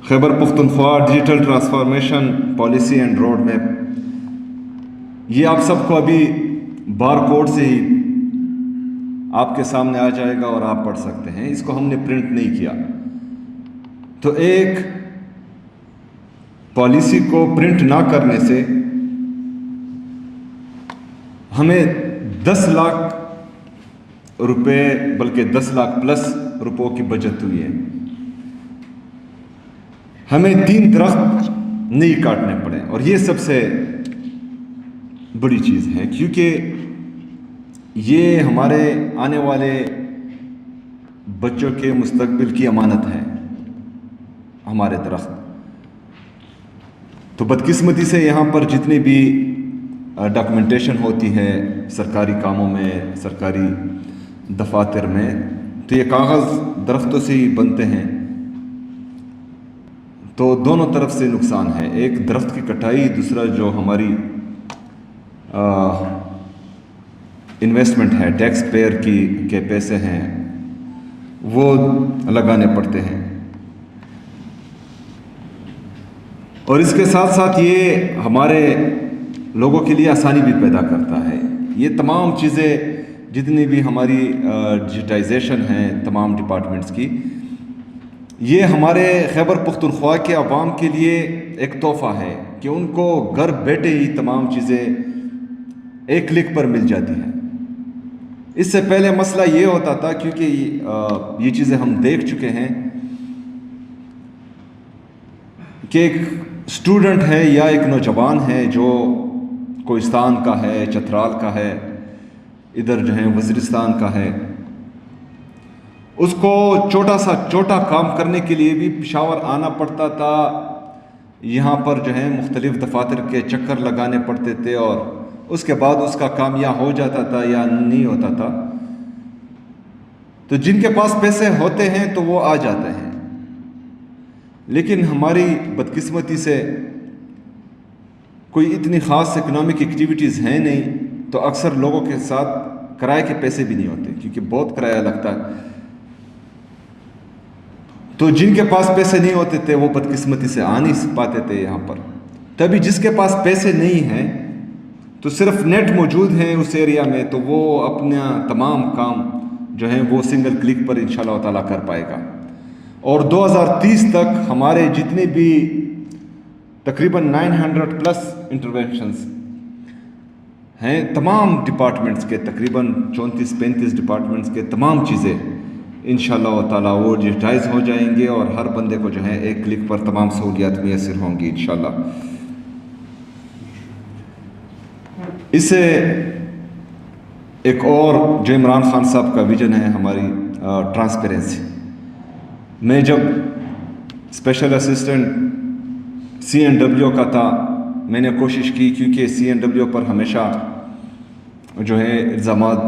Khyber Pakhtunkhwa digital transformation policy and road map, یہ آپ سب کو ابھی بار کوڈ سے ہی آپ کے سامنے آ جائے گا اور آپ پڑھ سکتے ہیں. اس کو ہم نے پرنٹ نہیں کیا. تو ایک پالیسی کو پرنٹ نہ کرنے سے ہمیں 10 لاکھ روپے بلکہ 10 لاکھ پلس روپوں کی بچت ہوئی ہے. ہمیں 3 درخت نہیں کاٹنے پڑے، اور یہ سب سے بڑی چیز ہے، کیونکہ یہ ہمارے آنے والے بچوں کے مستقبل کی امانت ہے ہمارے درخت. تو بدقسمتی سے یہاں پر جتنی بھی ڈاکومنٹیشن ہوتی ہے سرکاری کاموں میں، سرکاری دفاتر میں، تو یہ کاغذ درختوں سے ہی بنتے ہیں. تو دونوں طرف سے نقصان ہے، ایک درخت کی کٹائی، دوسرا جو ہماری انویسٹمنٹ ہے، ٹیکس پیئر کے پیسے ہیں وہ لگانے پڑتے ہیں. اور اس کے ساتھ ساتھ یہ ہمارے لوگوں کے لیے آسانی بھی پیدا کرتا ہے. یہ تمام چیزیں جتنی بھی ہماری ڈیجیٹائزیشن ہیں تمام ڈپارٹمنٹس کی، یہ ہمارے خیبر پختونخوا کے عوام کے لیے ایک تحفہ ہے کہ ان کو گھر بیٹھے ہی تمام چیزیں ایک کلک پر مل جاتی ہیں. اس سے پہلے مسئلہ یہ ہوتا تھا، کیونکہ یہ چیزیں ہم دیکھ چکے ہیں کہ ایک اسٹوڈنٹ ہے یا ایک نوجوان ہے جو کوہستان کا ہے، چترال کا ہے، ادھر جو ہے وزیرستان کا ہے، اس کو چھوٹا کام کرنے کے لیے بھی پشاور آنا پڑتا تھا. یہاں پر جو ہے مختلف دفاتر کے چکر لگانے پڑتے تھے، اور اس کے بعد اس کا کام یا ہو جاتا تھا یا نہیں ہوتا تھا. تو جن کے پاس پیسے ہوتے ہیں تو وہ آ جاتے ہیں، لیکن ہماری بدقسمتی سے کوئی اتنی خاص اکنامک ایکٹیویٹیز ہیں نہیں، تو اکثر لوگوں کے ساتھ کرائے کے پیسے بھی نہیں ہوتے، کیونکہ بہت کرایہ لگتا ہے. تو جن کے پاس پیسے نہیں ہوتے تھے وہ بدقسمتی سے آ نہیں پاتے تھے یہاں پر. تبھی جس کے پاس پیسے نہیں ہیں تو صرف نیٹ موجود ہیں اس ایریا میں، تو وہ اپنا تمام کام جو ہیں وہ سنگل کلک پر انشاءاللہ تعالیٰ کر پائے گا. اور 2030 تک ہمارے جتنے بھی تقریباً 900 پلس انٹرونشنز ہیں تمام ڈپارٹمنٹس کے، تقریباً 34-35 ڈپارٹمنٹس کے تمام چیزیں انشاءاللہ تعالیٰ وہ ڈیجیٹائز ہو جائیں گے، اور ہر بندے کو جو ہے ایک کلک پر تمام سہولیات میسر ہوں گی انشاءاللہ. اس سے ایک اور جو عمران خان صاحب کا ویژن ہے ہماری ٹرانسپیرنسی. میں جب اسپیشل اسسٹنٹ CNW کا تھا، میں نے کوشش کی، کیونکہ CNW پر ہمیشہ جو ہے الزامات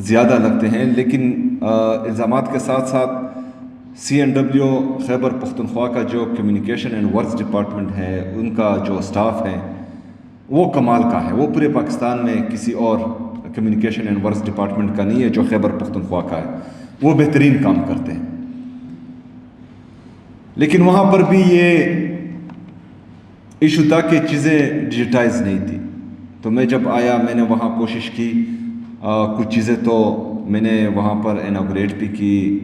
زیادہ لگتے ہیں، لیکن الزامات کے ساتھ ساتھ CNW خیبر پختونخوا کا جو کمیونیکیشن اینڈ ورکس ڈپارٹمنٹ ہے، ان کا جو سٹاف ہے وہ کمال کا ہے. وہ پورے پاکستان میں کسی اور کمیونیکیشن اینڈ ورکس ڈپارٹمنٹ کا نہیں ہے جو خیبر پختونخوا کا ہے. وہ بہترین کام کرتے ہیں. لیکن وہاں پر بھی یہ ایشو تھا کہ چیزیں ڈیجیٹائز نہیں تھی. تو میں جب آیا میں نے وہاں کوشش کی، کچھ چیزیں تو میں نے وہاں پر انوگریٹ بھی کی،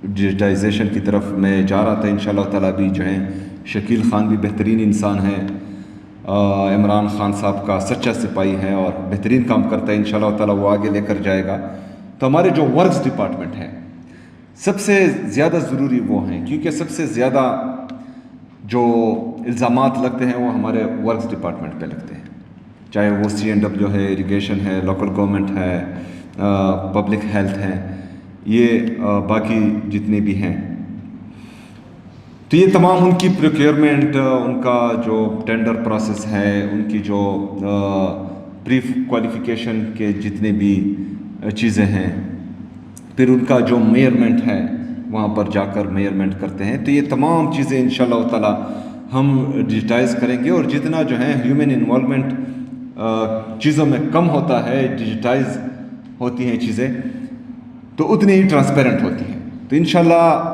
ڈیجیٹائزیشن کی طرف میں جا رہا تھا. انشاءاللہ تعالیٰ بھی جو ہیں شکیل خان بھی بہترین انسان ہے، عمران خان صاحب کا سچا سپاہی ہے اور بہترین کام کرتا ہے. انشاءاللہ تعالیٰ وہ آگے لے کر جائے گا. تو ہمارے جو ورکس ڈپارٹمنٹ ہے سب سے زیادہ ضروری وہ ہیں، کیونکہ سب سے زیادہ جو الزامات لگتے ہیں وہ ہمارے ورکس ڈپارٹمنٹ پہ لگتے ہیں، چاہے وہ CNW ہے، اریگیشن ہے، لوکل گورنمنٹ ہے، پبلک ہیلتھ ہے، یہ باقی جتنے بھی ہیں. تو یہ تمام ان کی پروکیورمنٹ، ان کا جو ٹینڈر پروسیس ہے، ان کی جو پری کوالیفیکیشن کے جتنے بھی چیزیں ہیں، پھر ان کا جو میئرمنٹ ہے وہاں پر جا کر میئرمنٹ کرتے ہیں. تو یہ تمام چیزیں انشاءاللہ تعالیٰ ہم ڈیجیٹائز کریں گے، اور جتنا جو ہے ہیومن انوالومنٹ چیزوں میں کم ہوتا ہے، ڈیجیٹائز ہوتی ہیں چیزیں، تو اتنی ہی ٹرانسپیرنٹ ہوتی ہیں. تو انشاءاللہ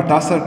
68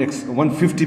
150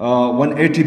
180